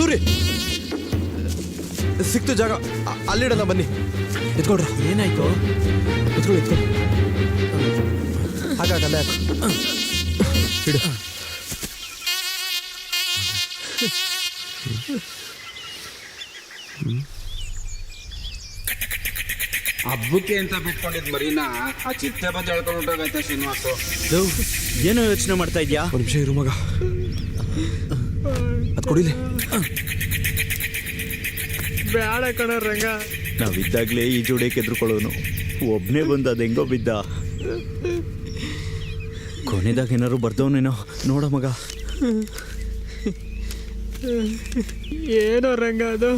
ಸೂರಿ ಸಿಕ್ತು ಜಾಗ, ಅಲ್ಲಿಡೋಣ ಬನ್ನಿ. ಎತ್ಕೊಳ್ರ. ಏನಾಯ್ತು? ಎತ್ಕೊಳ್ಳಿ. ಹಾಕಲ್ಲ ಯಾಕೆ ಇಡು. ಹಬ್ಬಕ್ಕೆ ಅಂತ ಬಿಟ್ಕೊಂಡಿದ್ ಮರಿನಾ ಆ ಚಿಟ್ಟೆ ಬಂದು ಹೇಳ್ಕೊಂಡು ಹೊಂಟೋಗೈತೆ ಶ್ರೀನಿವಾಸು. ಏನೋ ಯೋಚನೆ ಮಾಡ್ತಾ ಇದ್ಯಾ? ಒಂದು ನಿಮಿಷ ಇರು ಮಗ, ಅದು ಕೊಡಿಲಿ. ಬೇಡ ಕಣ ರಂಗ, ನಾವಿದ್ದಾಗಲೇ ಈ ಜೋಡಿಯಕ್ಕೆ ಎದುರ್ಕೊಳ್ಳೋನು, ಒಬ್ಬನೇ ಬಂದು ಅದು ಹೆಂಗೋ ಬಿದ್ದ. ಕೊನೆದಾಗ ಏನಾರು ಬರ್ದವನೇನೋ ನೋಡ ಮಗ. ಏನೋ ರಂಗ ಅದು.